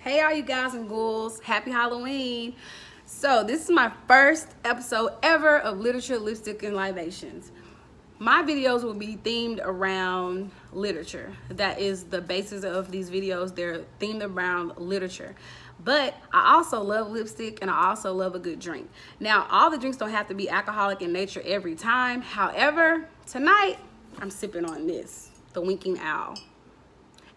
Hey all you guys and ghouls, happy Halloween. So this is my first episode ever of Literature, Lipstick, and Libations. My videos will be themed around literature. That is the basis of these videos. They're themed around literature. But I also love lipstick and I also love a good drink. Now, all the drinks don't have to be alcoholic in nature every time. However, tonight I'm sipping on this, the Winking Owl.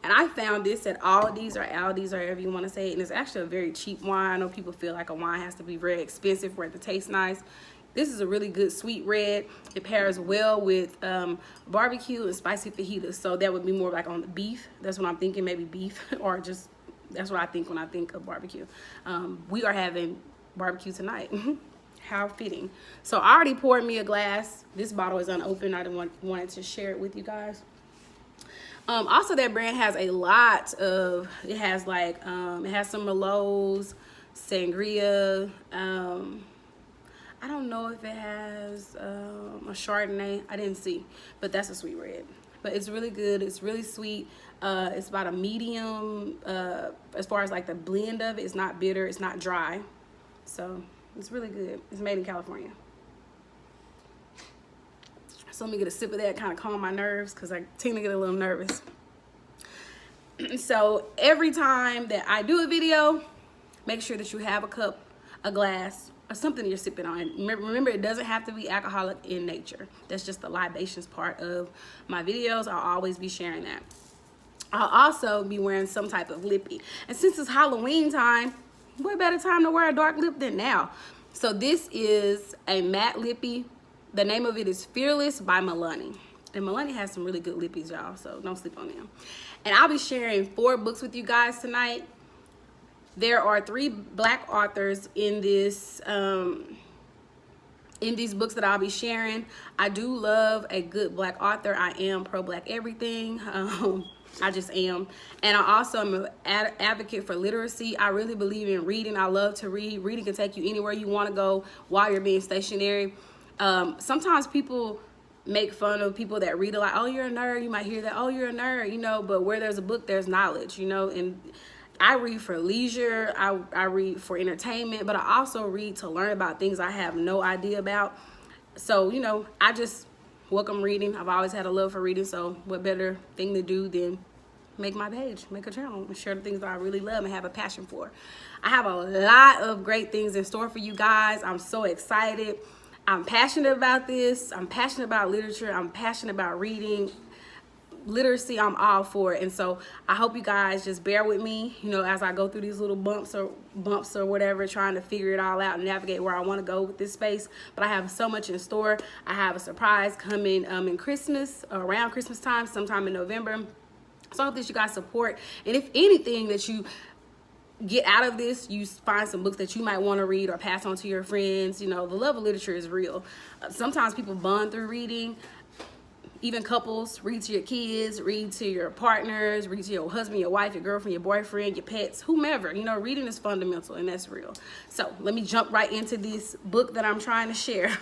And I found this at Aldi's or Aldi's or however you want to say it. And it's actually a very cheap wine. I know people feel like a wine has to be very expensive for it to taste nice. This is a really good sweet red. It pairs well with barbecue and spicy fajitas. So that would be more like on the beef. That's what I'm thinking, maybe beef or just, that's what I think when I think of barbecue. We are having barbecue tonight. How fitting. So I already poured me a glass. This bottle is unopened. I wanted to share it with you guys. Also, that brand has a lot of, it has like, it has some Merlots, Sangria. I don't know if it has a Chardonnay. I didn't see, but that's a sweet red. But it's really good. It's really sweet. It's about a medium, as far as like the blend of it. It's not bitter. It's not dry. So it's really good. It's made in California. So let me get a sip of that, kind of calm my nerves because I tend to get a little nervous. So every time that I do a video, make sure that you have a cup, a glass, or something you're sipping on. Remember, it doesn't have to be alcoholic in nature. That's just the libations part of my videos. I'll always be sharing that. I'll also be wearing some type of lippy. And since it's Halloween time, what better time to wear a dark lip than now? So this is a matte lippy. The name of it is Fearless by Milani. And Milani has some really good lippies, y'all, so don't sleep on them. And I'll be sharing 4 books with you guys tonight. There are 3 Black authors in this, in these books that I'll be sharing. I do love a good Black author. I am pro-Black everything. I just am. And I also am an advocate for literacy. I really believe in reading. I love to read. Reading can take you anywhere you want to go while you're being stationary. Sometimes people make fun of people that read a lot. Oh, you're a nerd. You might hear that. Oh, you're a nerd, you know, but where there's a book, there's knowledge, you know, and I read for leisure. I read for entertainment, but I also read to learn about things I have no idea about. So, you know, I just welcome reading. I've always had a love for reading. So what better thing to do than make my page, make a channel, and share the things that I really love and have a passion for. I have a lot of great things in store for you guys. I'm so excited. I'm passionate about this. I'm passionate about literature. I'm passionate about reading. Literacy, I'm all for it. And so I hope you guys just bear with me, you know, as I go through these little bumps or whatever, trying to figure it all out and navigate where I want to go with this space. But I have so much in store. I have a surprise coming in Christmas, around Christmas time, sometime in November. So I hope that you guys support. And if anything that you get out of this, you find some books that you might want to read or pass on to your friends. You know, the love of literature is real. Sometimes people bond through reading. Even couples, read to your kids, read to your partners, read to your husband, your wife, your girlfriend, your boyfriend, your pets, whomever. You know, reading is fundamental and that's real. So let me jump right into this book that I'm trying to share.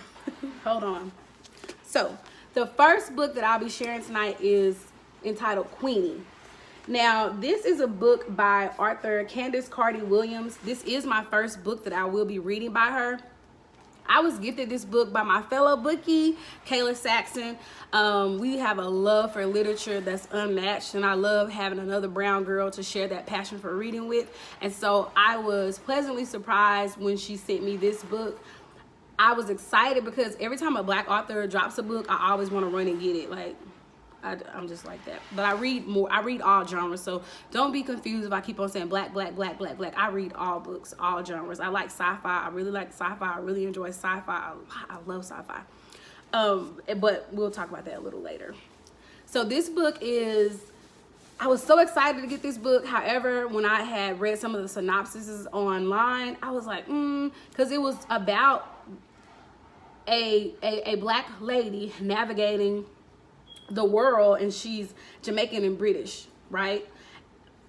Hold on. So the first book that I'll be sharing tonight is entitled Queenie. Now, this is a book by author Candace Carty Williams. This is my first book that I will be reading by her. I was gifted this book by my fellow bookie, Kayla Saxon. We have a love for literature that's unmatched, and I love having another brown girl to share that passion for reading with. And so I was pleasantly surprised when she sent me this book. I was excited because every time a Black author drops a book, I always want to run and get it. Like, I'm just like that. But I read all genres, so don't be confused if I keep on saying black. I read all books, all genres. I like sci-fi. I really like sci-fi. I really enjoy sci-fi. I love sci-fi. But we'll talk about that a little later. So this book is, I was so excited to get this book. However, when I had read some of the synopsises online, I was like, because it was about a Black lady navigating the world, and she's Jamaican and British, right?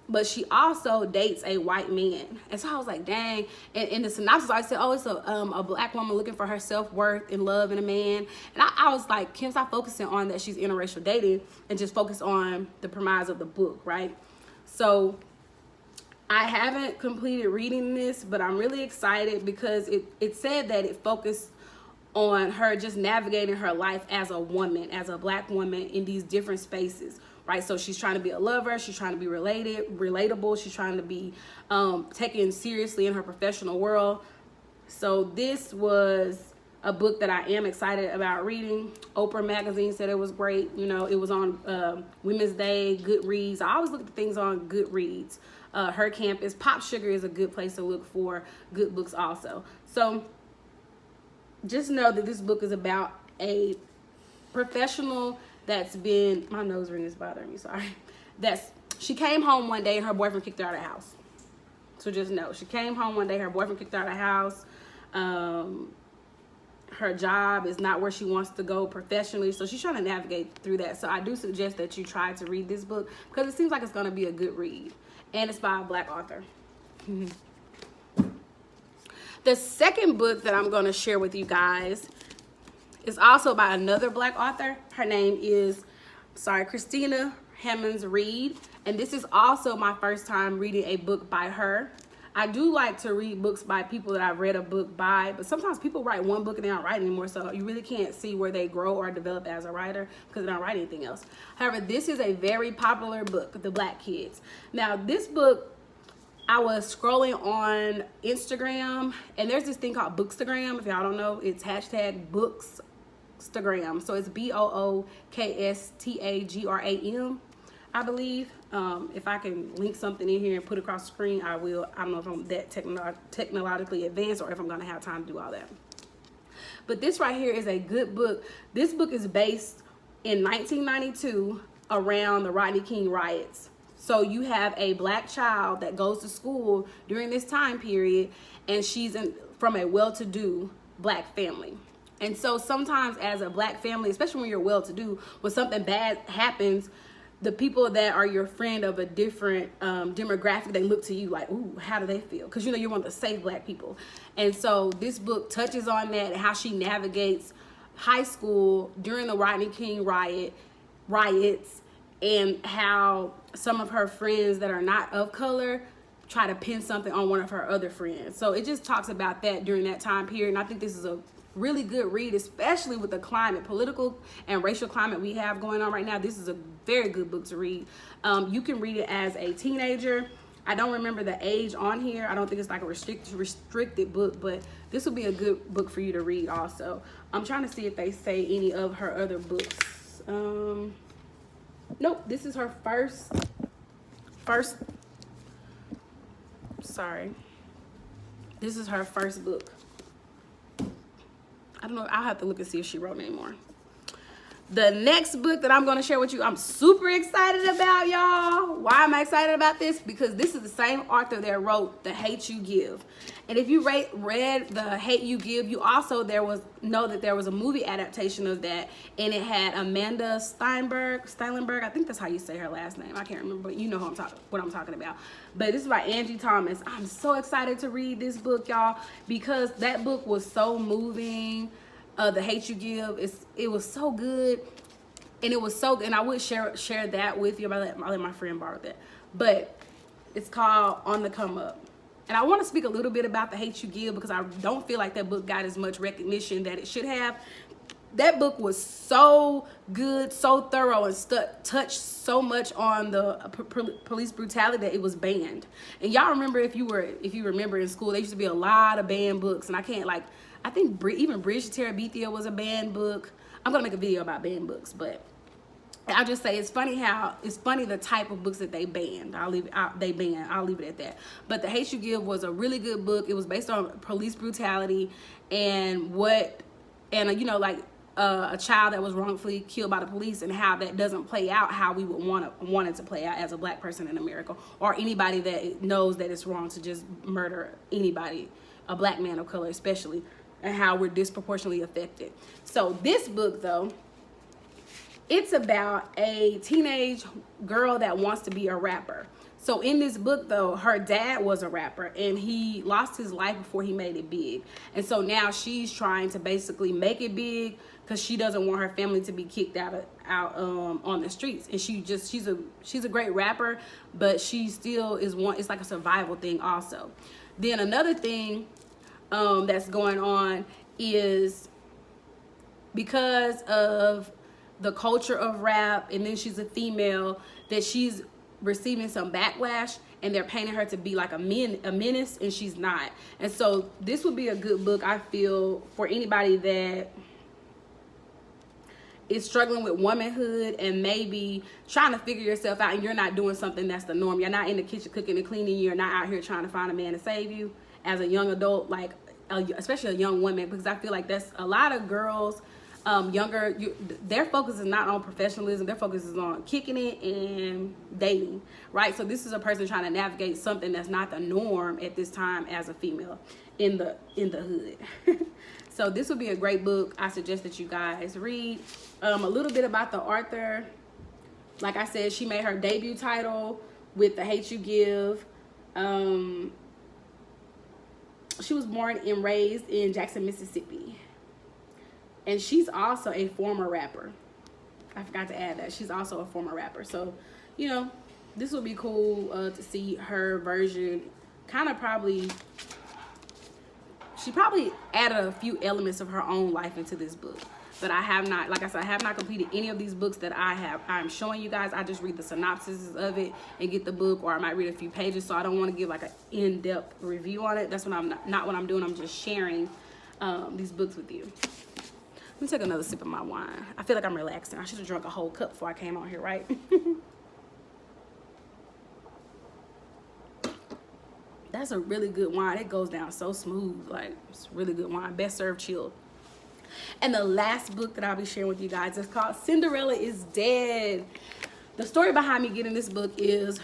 But she also dates a white man. And so I was like, dang. And in the synopsis, I said, oh, it's a Black woman looking for her self-worth and love in a man. And I was like, Kim, stop focusing on that she's interracial dating and just focus on the premise of the book, right? So I haven't completed reading this, but I'm really excited because it said that it focused on her just navigating her life as a woman, as a Black woman in these different spaces, right? So she's trying to be a lover, she's trying to be relatable, she's trying to be taken seriously in her professional world. So this was a book that I am excited about reading. Oprah magazine said it was great. You know, it was on Women's Day, Goodreads. I always look at things on Goodreads. Her Campus, Pop Sugar is a good place to look for good books also. So just know that this book is about a professional that's been, my nose ring is bothering me, sorry. She came home one day and her boyfriend kicked her out of the house. So just know, she came home one day, her boyfriend kicked her out of the house. Her job is not where she wants to go professionally, so she's trying to navigate through that. So I do suggest that you try to read this book because it seems like it's going to be a good read, and it's by a Black author. The second book that I'm going to share with you guys is also by another Black author. Her name is Christina Hemmings Reed, and this is also my first time reading a book by her. I do like to read books by people that I've read a book by, but sometimes people write one book and they don't write anymore, so you really can't see where they grow or develop as a writer because they don't write anything else. However, this is a very popular book, The Black Kids. Now, this book, I was scrolling on Instagram, and there's this thing called Bookstagram. If y'all don't know, it's hashtag Bookstagram. So it's BOOKSTAGRAM, I believe. If I can link something in here and put it across the screen, I will. I don't know if I'm that technologically advanced or if I'm going to have time to do all that. But this right here is a good book. This book is based in 1992 around the Rodney King riots. So you have a Black child that goes to school during this time period, and she's from a well-to-do Black family. And so sometimes as a Black family, especially when you're well-to-do, when something bad happens, the people that are your friend of a different demographic, they look to you like, ooh, how do they feel? Because you know you're one of the safe Black people. And so this book touches on that and how she navigates high school during the Rodney King riots, and how some of her friends that are not of color try to pin something on one of her other friends. So it just talks about that during that time period. And I think this is a really good read, especially with the climate, political and racial climate we have going on right now. This is a very good book to read. You can read it as a teenager. I don't remember the age on here. I don't think it's like a restricted book, but this will be a good book for you to read also. I'm trying to see if they say any of her other books. Nope, this is her first, this is her first book. I don't know, I'll have to look and see if she wrote anymore. The next book that I'm going to share with you, I'm super excited about, y'all. Why am I excited about this? Because this is the same author that wrote The Hate U Give. And if you read The Hate U Give, you also know that there was a movie adaptation of that, and it had Amanda Steilenberg. I think that's how you say her last name. I can't remember, but you know what I'm talking about. But this is by Angie Thomas. I'm so excited to read this book, y'all, because that book was so moving. The Hate U Give, it was so good, and it was so good, and I would share that with you. I'll let my friend borrow that, but it's called On the Come Up. And I want to speak a little bit about The Hate U Give because I don't feel like that book got as much recognition that it should have. That book was so good, so thorough, and touched so much on the police brutality that it was banned. And y'all remember, if you remember in school, there used to be a lot of banned books, and I think even Bridge to Terabithia was a banned book. I'm gonna make a video about banned books, but I'll just say it's funny the type of books that they banned. I'll leave it at that. But The Hate U Give was a really good book. It was based on police brutality and a child that was wrongfully killed by the police, and how that doesn't play out how we would want it to play out as a Black person in America, or anybody that knows that it's wrong to just murder anybody, a Black man of color especially, and how we're disproportionately affected. So this book, though, it's about a teenage girl that wants to be a rapper. So in this book, though, her dad was a rapper and he lost his life before he made it big. And so now she's trying to basically make it big because she doesn't want her family to be kicked out on the streets. And she's a great rapper, but she still is it's like a survival thing also. Then another thing that's going on is because of the culture of rap, and then she's a female, that she's receiving some backlash, and they're painting her to be like a menace, and she's not. And so this would be a good book, I feel, for anybody that is struggling with womanhood and maybe trying to figure yourself out, and you're not doing something that's the norm. You're not in the kitchen cooking and cleaning. You're not out here trying to find a man to save you as a young adult, like especially a young woman, because I feel like that's a lot of girls younger, their focus is not on professionalism. Their focus is on kicking it and dating, right? So this is a person trying to navigate something that's not the norm at this time as a female in the hood. So this would be a great book. I suggest that you guys read. A little bit about the author. Like I said, she made her debut title with The Hate U Give. She was born and raised in Jackson, Mississippi. And she's also a former rapper. I forgot to add that. She's also a former rapper. So, you know, this would be cool to see her version. She probably added a few elements of her own life into this book. But I have not, like I said, I have not completed any of these books that I'm showing you guys. I just read the synopsis of it and get the book, or I might read a few pages. So I don't want to give like an in-depth review on it. That's what not what I'm doing. I'm just sharing these books with you. Let me take another sip of my wine. I feel like I'm relaxing. I should have drunk a whole cup before I came on here, right? That's a really good wine. It goes down so smooth. Like, it's really good wine. Best served chilled. And the last book that I'll be sharing with you guys is called Cinderella is Dead. The story behind me getting this book is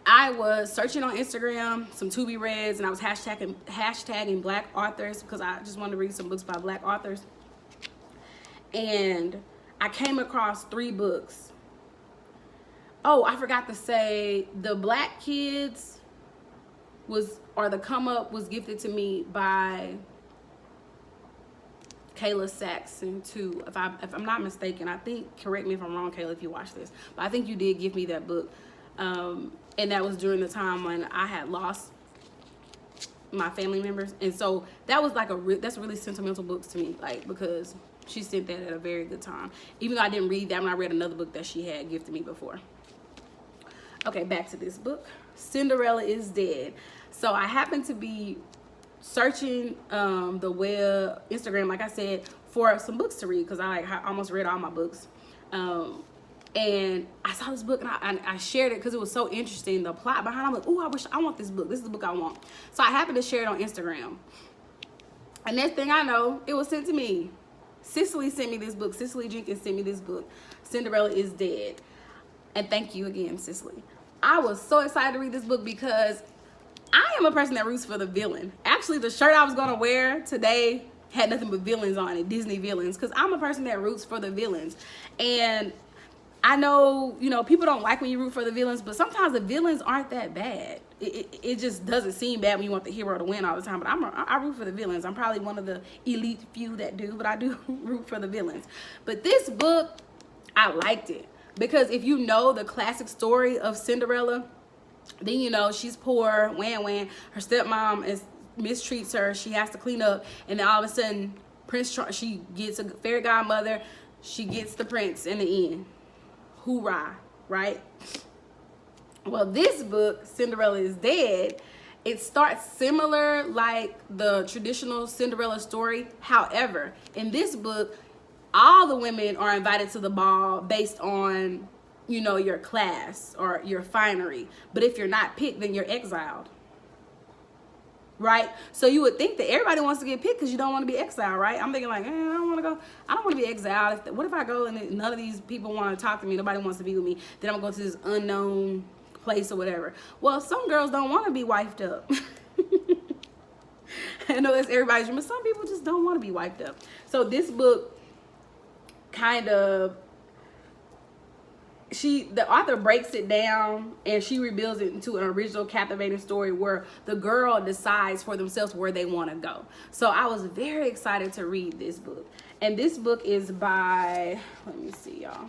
I was searching on Instagram, some To Be Reads, and I was hashtagging Black authors because I just wanted to read some books by Black authors. And I came across 3 books. Oh, I forgot to say, The Black Kids the Come Up was gifted to me by Kayla Saxon too. If I'm not mistaken, I think, correct me if I'm wrong, Kayla, if you watch this, but I think you did give me that book. And that was during the time when I had lost my family members. And so that was like that's a really sentimental book to me, like, because she sent that at a very good time. Even though I didn't read that one, I read another book that she had gifted me before. Okay, back to this book. Cinderella is Dead. So I happened to be searching the web, Instagram, like I said, for some books to read, because I almost read all my books. And I saw this book, and I shared it because it was so interesting, the plot behind it. I'm like, oh, I want this book. This is the book I want. So I happened to share it on Instagram. And next thing I know, it was sent to me. Cicely sent me this book. Cicely Jenkins sent me this book. Cinderella is Dead. And thank you again, Cicely. I was so excited to read this book because I am a person that roots for the villain. Actually, the shirt I was going to wear today had nothing but villains on it, Disney villains, because I'm a person that roots for the villains. And I know, you know, people don't like when you root for the villains, but sometimes the villains aren't that bad. It just doesn't seem bad when you want the hero to win all the time. But I root for the villains. I'm probably one of the elite few that do, but I do root for the villains. But this book, I liked it. Because if you know the classic story of Cinderella, then you know she's poor, her stepmom mistreats her, she has to clean up, and then all of a sudden she gets a fairy godmother, she gets the prince in the end. Hoorah, right? Well, this book, Cinderella is Dead, it starts similar like the traditional Cinderella story. However, in this book, all the women are invited to the ball based on, you know, your class or your finery. But if you're not picked, then you're exiled. Right? So you would think that everybody wants to get picked because you don't want to be exiled, right? I'm thinking like, I don't want to go. I don't want to be exiled. What if I go and none of these people want to talk to me? Nobody wants to be with me. Then I'm going to go to this unknown place or whatever. Well, some girls don't want to be wifed up. I know that's everybody's dream, but some people just don't want to be wifed up. So this book kind of the author breaks it down and she rebuilds it into an original captivating story where the girl decides for themselves where they want to go. So I was very excited to read this book. And this book is by, let me see, y'all,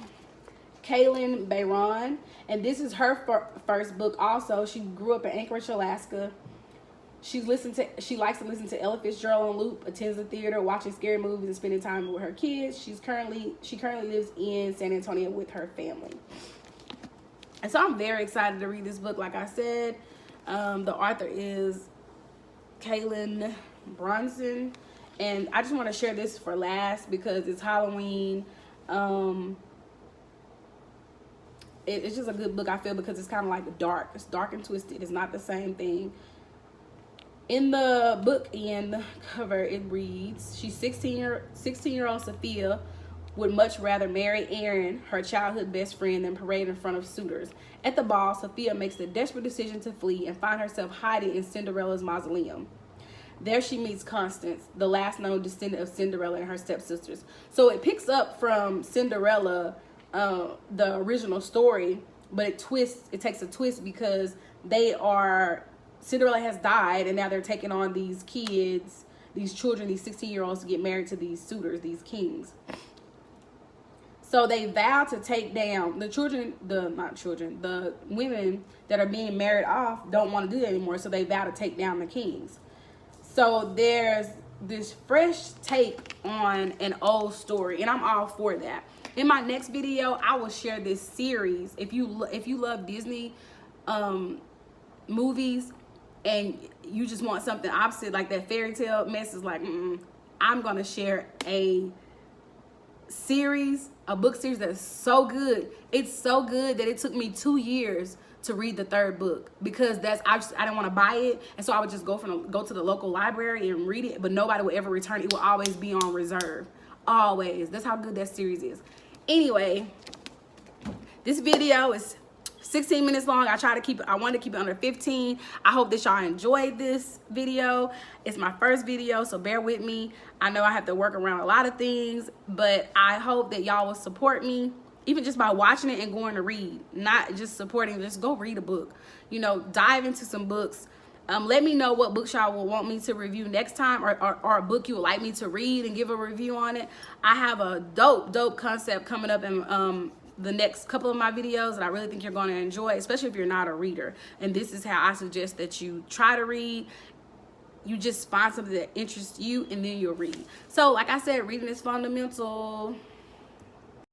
Kaylin Bayron. And this is her first book also. She grew up in Anchorage, Alaska. She likes to listen to Ella Fitzgerald on loop, attends the theater, watching scary movies, and spending time with her kids. She currently lives in San Antonio with her family. And so I'm very excited to read this book. Like I said, the author is Kaylin Bronson. And I just want to share this for last because it's Halloween. It's just a good book, I feel, because it's kind of like dark. It's dark and twisted. It's not the same thing. In the book and the cover, it reads, she's 16-year-old Sophia would much rather marry Aaron, her childhood best friend, than parade in front of suitors. At the ball, Sophia makes the desperate decision to flee and find herself hiding in Cinderella's mausoleum. There she meets Constance, the last known descendant of Cinderella and her stepsisters. So it picks up from Cinderella, the original story, but it takes a twist because Cinderella has died, and now they're taking on these kids, these children, these 16-year-olds to get married to these suitors, these kings. So they vow to take down the women that are being married off don't want to do that anymore, so they vow to take down the kings. So there's this fresh take on an old story, and I'm all for that. In my next video, I will share this series. If you love Disney movies, and you just want something opposite, like that fairy tale mess is like, I'm gonna share a book series that is so good. It's so good that it took me 2 years to read the third book because I didn't want to buy it, and so I would just go to the local library and read it, but nobody would ever return it. It will always be on reserve, always. That's how good that series is. Anyway, this video is 16 minutes long. I wanted to keep it under 15. I hope that y'all enjoyed this video. It's my first video, so bear with me. I know I have to work around a lot of things, but I hope that y'all will support me, even just by watching it and going to read. Not just supporting, just go read a book. You know, dive into some books. Let me know what books y'all will want me to review next time, or a book you would like me to read and give a review on it. I have a dope concept coming up in the next couple of my videos that I really think you're going to enjoy, especially if you're not a reader. And this is how I suggest that you try to read. You just find something that interests you and then you'll read. So like I said, reading is fundamental.